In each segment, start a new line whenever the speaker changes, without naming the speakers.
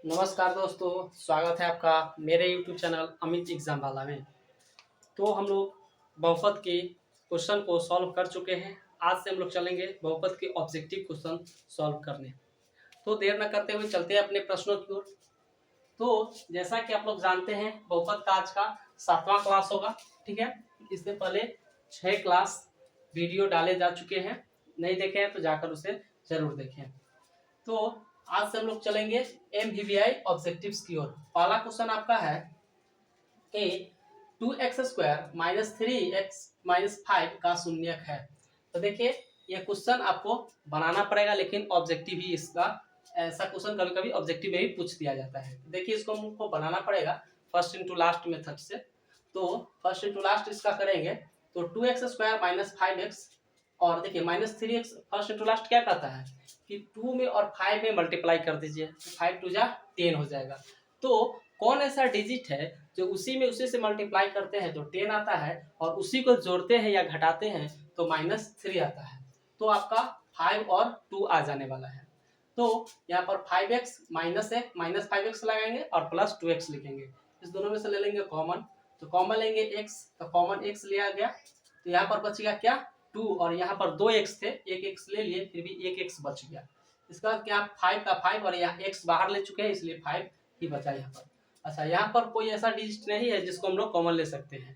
नमस्कार दोस्तों, स्वागत है आपका मेरे YouTube चैनल अमित एग्जाम वाला में। तो हम लोग बहुपद के क्वेश्चन को सॉल्व कर चुके हैं। आज से हम लोग चलेंगे बहुपद के ऑब्जेक्टिव क्वेश्चन सॉल्व करने। तो देर न करते हुए चलते हैं अपने प्रश्नों की ओर। तो जैसा कि आप लोग जानते हैं, बहुपद का आज का 7वां क्लास होगा। ठीक है, इससे पहले 6 क्लास वीडियो डाले जा चुके हैं। नहीं देखे हैं तो जाकर उसे जरूर देखें। तो आज से हम लोग चलेंगे MVBI ऑब्जेक्टिव्स की ओर। पहला क्वेश्चन आपका है ए 2x² माइनस 3x-5 का शून्यक है। तो देखिए, ये क्वेश्चन आपको बनाना पड़ेगा, लेकिन ऑब्जेक्टिव ही इसका ऐसा क्वेश्चन कभी कभी ऑब्जेक्टिव में भी पूछ दिया जाता है। देखिए, इसको हमको बनाना पड़ेगा फर्स्ट इंटू लास्ट मेथड से। तो फर्स्ट इंटू लास्ट इसका करेंगे तो 2x² माइनस 5x, और देखिए -3x फर्स्ट इंटू लास्ट क्या कहता है कि 2 में और 5 में मल्टीप्लाई कर दीजिए, 5 2 जा 10 हो जाएगा। तो कौन ऐसा डिजिट है जो उसी से मल्टीप्लाई करते हैं तो 10 आता है, और उसी को जोड़ते हैं या घटाते हैं तो -3 आता है। तो आपका 5 और 2 आ जाने वाला है। तो यहाँ पर 5x माइनस 5x लगाएंगे और प्लस 2x लिखेंगे। इस दोनों में से ले लेंगे कॉमन, तो कॉमन लेंगे x, तो कॉमन x लिया गया। तो यहाँ पर बचेगा क्या 2, और यहाँ पर 2x थे, एक x ले लिए, फिर भी एक x बच गया। इसका क्या 5 का 5, और यहाँ x बाहर ले चुके हैं इसलिए 5 ही बचा यहाँ पर। अच्छा, यहाँ पर कोई ऐसा डिजिट नहीं है जिसको हम लोग कॉमन ले सकते हैं।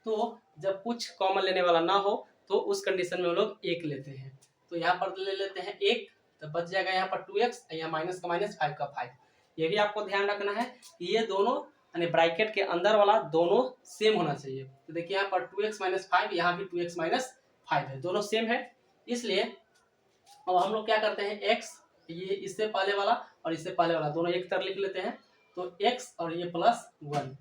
तो जब कुछ कॉमन लेने वाला ना हो तो उस कंडीशन में हम लोग 1 लेते हैं। तो यहाँ पर ले लेते हैं 1, तो बच जाएगा यहाँ पर 2x, यहाँ माइनस का माइनस 5 का 5। ये भी आपको ध्यान रखना है कि ये दोनों यानी ब्रैकेट के अंदर वाला दोनों सेम होना चाहिए। तो देखिए यहाँ पर 2x माइनस 5, यहाँ भी 2x माइनस 5 है, दोनों सेम है। इसलिए अब हम लोग क्या करते हैं, x ये इससे पहले वाला और इससे पहले वाला दोनों एक तरह लिख लेते हैं। तो x और ये +1,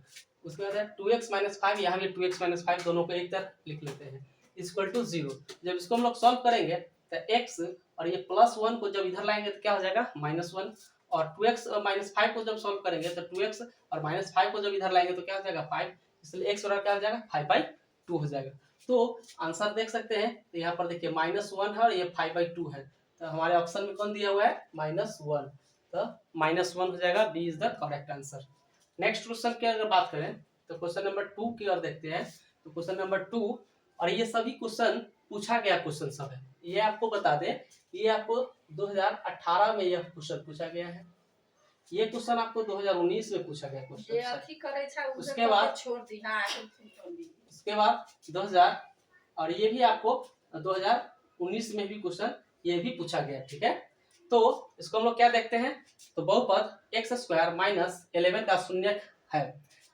उसके बाद है 2x माइनस 5, यहाँ भी 2x माइनस 5, दोनों को एक तरह लिख लेते हैं, इक्वल टू 0। जब इसको हम लोग सॉल्व करेंगे तो x और ये +1 को जब इधर लाएंगे तो क्या हो जाएगा -1, और 2x और -5 को जब सॉल्व करेंगे तो 2x और -5 को जब इधर लाएंगे तो क्या हो जाएगा 5, इसलिए x और क्या हो जाएगा 5/2 हो जाएगा। तो आंसर देख सकते हैं, तो यहाँ पर देखिए -1 है और ये 5/2 है, तो हमारे ऑप्शन में कौन दिया हुआ है -1, तो -1 हो जाएगा। B is the correct answer. Next question की अगर बात करें तो क्वेश्चन नंबर 2 की ओर देखते हैं। तो क्वेश्चन नंबर 2, और ये सभी क्वेश्चन पूछा गया क्वेश्चन सब है, ये आपको बता दें, ये आपको 2018 में यह क्वेश्चन पूछा गया है। ये क्वेश्चन आपको 2019 में पूछा गया क्वेश्चन। उसके बाद 2000, और ये भी आपको 2019 में भी क्वेश्चन ये भी पूछा गया। ठीक है, तो इसको हम लोग क्या देखते हैं, तो बहुपद x² माइनस 11 का शून्यक है।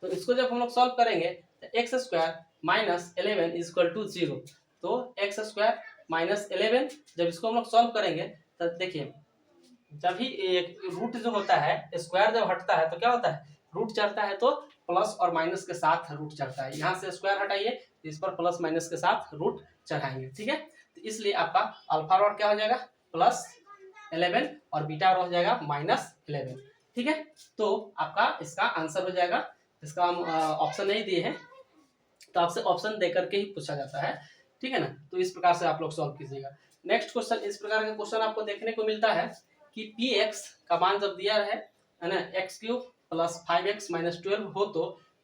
तो इसको जब हम लोग सॉल्व करेंगे तो x² माइनस 11 इक्वल टू 0। तो x² माइनस 11 जब इसको हम लोग सॉल्व करेंगे तो देखिए, जब भी एक रूट जो होता है, स्क्वायर जब हटता है तो क्या होता है, रूट चढ़ता है तो प्लस और माइनस के साथ रूट चढ़ता है। यहाँ से स्क्वायर हटाइए तो इस पर प्लस माइनस के साथ रूट चढ़ाएंगे। ठीक है, तो इसलिए आपका अल्फा और क्या हो जाएगा +11 और बीटा हो जाएगा -11। ठीक है, तो आपका इसका आंसर हो जाएगा। इसका हम ऑप्शन नहीं दिए हैं, तो आपसे ऑप्शन देकर के ही पूछा जाता है। ठीक है ना, तो इस प्रकार से आप लोग सॉल्व कीजिएगा। नेक्स्ट क्वेश्चन, इस प्रकार का क्वेश्चन आपको देखने को मिलता है कि px का मान जब दिया है ना x³ + 5x - 12 हो तो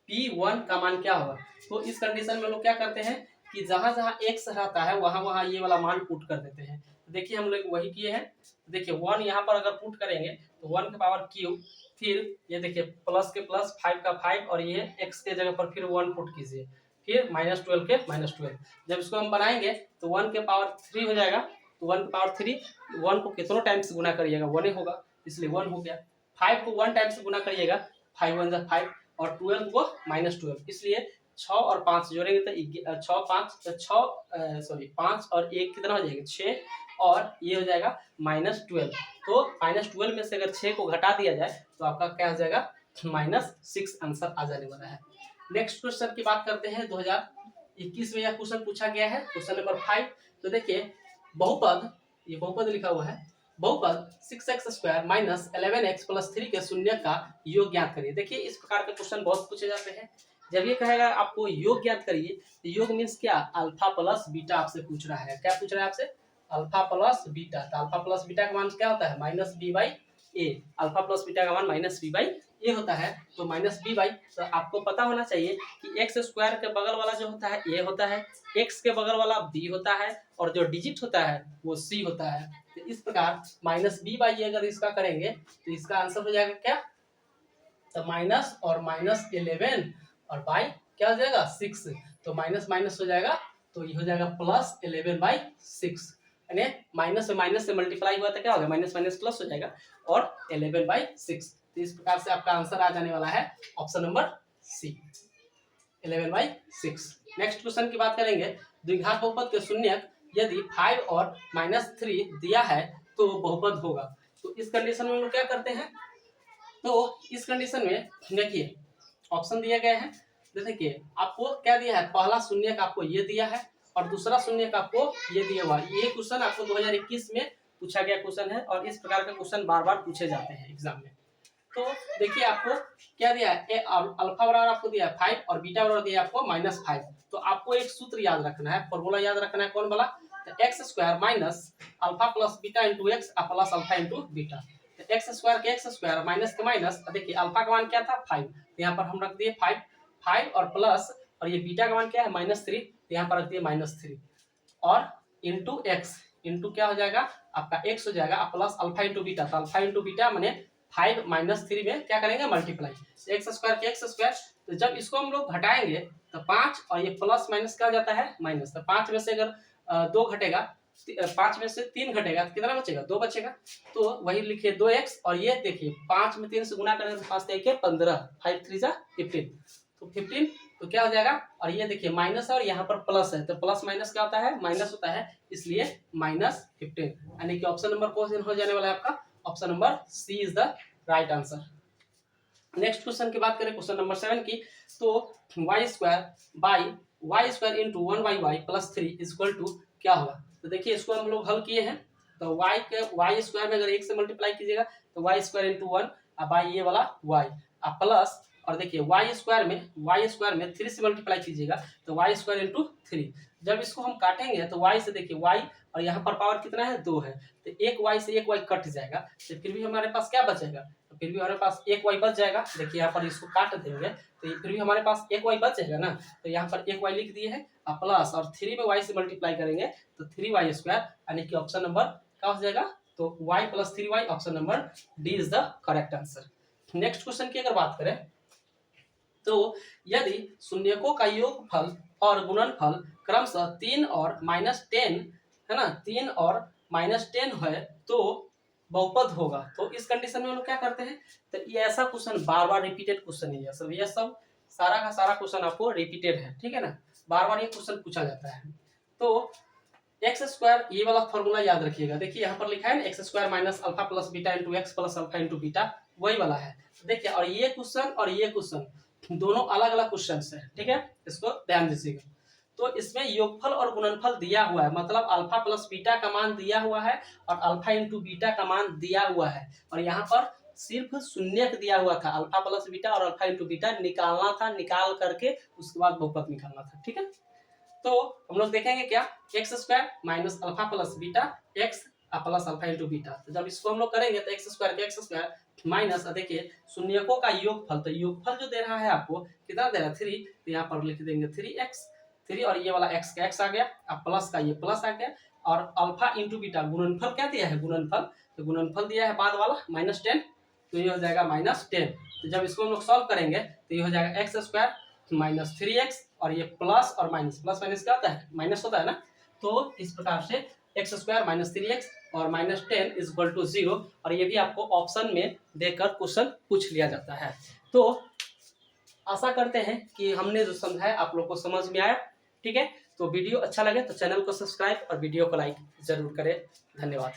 p1 का मान क्या होगा। तो इस कंडीशन में लोग क्या करते हैं कि जहां जहां x रहता है वहां वहां ये वाला मान पुट कर देते हैं। देखिए हम लोग वही किए हैं। देखिए 1 यहाँ पर अगर पुट करेंगे तो 1 की पावर क्यूब, फिर ये देखिए प्लस के प्लस 5 का 5, और ये x के जगह पर फिर 1 पुट कीजिए, फिर -12 के -12। जब इसको हम बनाएंगे तो 1 के पावर 3 हो जाएगा। तो 1 की पावर 3, 1 को कितनों टाइम्स गुना करिएगा 1 ही होगा, इसलिए 1 हो गया। 5 को 1 टाइम्स गुना करिएगा, 5 1 जा 5, और 12 को -12, इसलिए 6 और 5 जोड़ेंगे तो 6 5 और 1 कितना हो जाएगा 6, और ये हो जाएगा -12। तो -12 में से अगर 6 को घटा दिया जाए तो आपका क्या हो जाएगा -6 आंसर आ जाने वाला है। नेक्स्ट क्वेश्चन की बात करते हैं। 2021 में यह क्वेश्चन पूछा गया है, क्वेश्चन नंबर 5। तो देखिए बहुपद, ये बहुपद लिखा हुआ है, बहुपद 6x² माइनस 11x + 3 के शून्य का योग ज्ञात करिए। देखिए इस प्रकार के क्वेश्चन बहुत पूछे जाते हैं। जब ये कहेगा आपको योग ज्ञात करिए, तो योग मीन्स क्या, अल्फा प्लस बीटा आपसे पूछ रहा है। क्या पूछ रहा है आपसे, अल्फा प्लस बीटा। तो अल्फा प्लस बीटा का मान क्या होता है -b/2 ए, अल्फा प्लस बीटा का मान माइनस बी बाई ए होता है। तो माइनस बी बाई, तो आपको पता होना चाहिए कि एक्स स्क्वायर के बगल वाला जो होता है ए होता है, एक्स के बगल वाला बी होता है, और जो डिजिट होता है वो सी होता है। तो इस प्रकार माइनस बी बाई अगर इसका करेंगे तो इसका आंसर हो जाएगा क्या, तो माइनस और माइनस 11 और बाई क्या हो जाएगा 6, तो माइनस माइनस हो जाएगा, तो ये हो जाएगा प्लस 11/6, यानी माइनस से मल्टीप्लाई हुआ तो क्या हो गया, माइनस माइनस प्लस हो जाएगा और 11/6। तो इस प्रकार से आपका आंसर आ जाने वाला है option number C, 11/6। Next question की बात करेंगे, द्विघात बहुपद के शून्यक यदि 5 और -3 दिया है तो बहुपद होगा। तो इस कंडीशन में हम लोग क्या करते हैं, तो इस कंडीशन में देखिए ऑप्शन दिए गए हैं। देखिए आपको क्या दिया है, पहला शून्य का आपको ये दिया है और दूसरा शून्य का आपको ये दिया हुआ है। ये क्वेश्चन आपको 2021 में पूछा गया क्वेश्चन है और इस प्रकार का क्वेश्चन बार बार पूछे जाते हैं एग्जाम में। तो देखिए आपको क्या दिया है, अल्फा बराबर आपको दिया है 5 और बीटा बराबर दिया है आपको -5। तो आपको एक सूत्र याद रखना है, फॉर्मूला याद रखना है, कौन वाला, तो x square minus alpha plus beta into x plus alpha into beta. X square के एक्स स्क्वायर माइनस के माइनस, देखिए अल्फा का मान क्या था 5, तो यहाँ पर हम रख दिए 5 और प्लस, और ये बीटा का मान क्या है -3, तो यहाँ पर रख दिए -3 और इंटू एक्स, इंटू क्या हो जाएगा आपका एक्स हो जाएगा प्लस अल्फा इंटू बीटा। तो अल्फा इंटू बीटा मैंने 5 - 3 में क्या करेंगे मल्टीप्लाई, एक्स स्क्वायर के एक्स स्क्वायर। तो जब इसको हम लोग घटाएंगे तो 5 और ये प्लस माइनस क्या हो जाता है माइनस, तो 5 में से अगर 2 घटेगा, 5 में से 3 घटेगा तो कितना बचेगा, 2 बचेगा। तो वही लिखिए 2x, और ये देखिए 5 में 3 से गुना करेंगे तो 5 3 15, 5 3 जा 15, तो 15, तो क्या हो जाएगा, और ये देखिए माइनस है और यहाँ पर प्लस है, तो प्लस माइनस क्या होता है माइनस होता है, इसलिए -15, यानी कि ऑप्शन नंबर कौन हो जाने वाला है आपका, option number C is the right answer. Next question की बात करें, क्वेश्चन नंबर 7 की, तो Y square into 1y plus 3 equal to क्या होगा। तो देखिए इसको हम लोग हल किए हैं, तो वाई स्क्वायर में अगर 1 से मल्टीप्लाई कीजिएगा तो वाई स्क्वायर इंटू 1 बाई ये वाला y प्लस, और देखिए वाई स्क्वायर में 3 से मल्टीप्लाई कीजिएगा तो वाई स्क्वायर इंटू 3। जब इसको हम काटेंगे तो y से देखिए y, और यहाँ पर पावर कितना है 2 है, तो एक y से एक y कट जाएगा, तो फिर भी हमारे पास क्या बचेगा, तो फिर भी हमारे पास एक y बच जाएगा। देखिए यहाँ पर इसको काट देंगे तो फिर भी हमारे पास एक y बच जाएगा ना, तो यहाँ पर एक y लिख दिए है प्लस, और 3 में y से मल्टीप्लाई करेंगे तो 3y स्क्वायर, यानी कि ऑप्शन नंबर क्या हो जाएगा, तो y plus 3y, option number D is the correct answer. Next question की अगर बात करें, तो यदि शून्यकों का योगफल और गुणनफल क्रमशः 3 और -10 है ना, 3 और -10 है तो बहुपद होगा। तो इस कंडीशन में हम लोग क्या करते हैं, तो ये ऐसा क्वेश्चन बार बार रिपीटेड क्वेश्चन है, ये सब सारा का सारा क्वेश्चन आपको रिपीटेड है, ठीक है ना, बार बार ये क्वेश्चन पूछा जाता है। तो एक्स स्क्वायर, ये वाला फॉर्मूला याद रखिएगा, देखिए यहाँ पर लिखा है ना x square minus alpha plus beta into x plus alpha into beta, वही वाला है। देखिए और ये क्वेश्चन दोनों अलग अलग क्वेश्चन है, ठीक है, इसको ध्यान दीजिएगा। तो इसमें योगफल और गुणनफल दिया हुआ है, मतलब अल्फा प्लस बीटा का मान दिया हुआ है और अल्फा इंटू बीटा का मान दिया हुआ है, और यहाँ पर सिर्फ शून्यक दिया हुआ था, अल्फा प्लस बीटा और अल्फा इंटू बीटा निकालना था, निकाल करके उसके बाद बहुपद निकालना था, ठीक है। तो हम लोग देखेंगे क्या, x square minus alpha plus beta x plus alpha into beta. तो जब इसको हम लोग करेंगे तो एक्स स्क्वायर माइनस, देखिए शून्यकों का योगफल, तो योगफल जो दे रहा है आपको कितना दे रहा है 3, तो यहाँ पर लिख देंगे 3x, और ये वाला x का x आ गया, अब प्लस का ये प्लस आ गया, और अल्फा इंटू बीटा गुणनफल क्या दिया है, गुणनफल, तो गुणनफल दिया है बाद वाला -10, तो ये हो जाएगा -10। तो जब इसको हम लोग सॉल्व करेंगे तो ये हो जाएगा एक्स स्क्वायर माइनस 3x, और ये प्लस और माइनस, प्लस माइनस क्या होता है माइनस होता है ना। तो इस प्रकार से एक्स स्क्वायर माइनस 3x और -10 इज इक्वल टू 0, और ये भी आपको ऑप्शन में देकर क्वेश्चन पूछ लिया जाता है। तो आशा करते हैं कि हमने जो समझाया आप लोग को समझ में आया, ठीक है। तो वीडियो अच्छा लगे तो चैनल को सब्सक्राइब और वीडियो को लाइक जरूर करें। धन्यवाद।